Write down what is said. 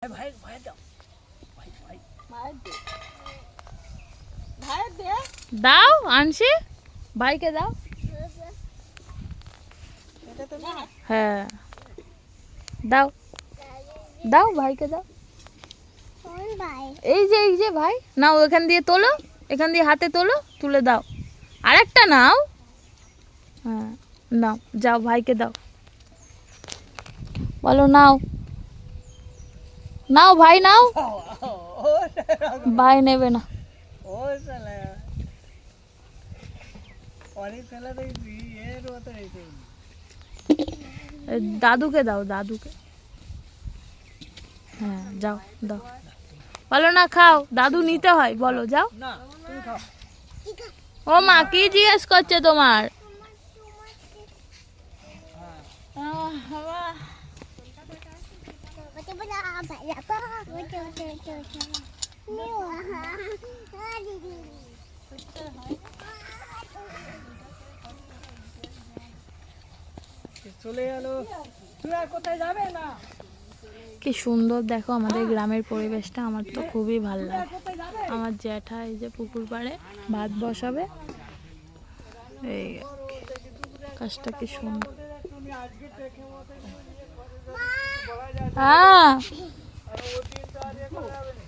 ভাই ভাই দাও ভাই ভাই ভাই দে ভাই দে দাও আনছি ভাইকে দাও। এটা তো না হ্যাঁ দাও দাও ভাইকে দাও। কোন ভাই এই যে ভাই নাও, এখান দিয়ে তোলো, এখান দিয়ে হাতে তোলো, তুলে দাও। আরেকটা নাও। হ্যাঁ নাও, যাও ভাইকে দাও। বলো নাও নাও ভাই নাও। ভাই নেবে না। ও শালা অনেক শালা দেখছি এর মতো হয়েছে। দাদুকে দাও, দাদুকে। হ্যাঁ যাও দাও। বলো না খাও, দাদু নিতে হয়, বলো যাও। না তুমি খাও। ও মা কি জিজ্ঞেস করছে তোমার? চলে গেল। তুই আর কোথায় যাবে না? কি সুন্দর দেখো আমাদের গ্রামের পরিবেশটা, আমার তো খুবই ভালো লাগে। কোথায় যাবে? আমার জ্যাঠা এই যে পুকুর পাড়ে ভাত বসাবে, এই কাজটা কি সুন্দর। তুমি আজকে দেখে মতো হ্যাঁ আর ও দিন তো আর এ করা যাবে না।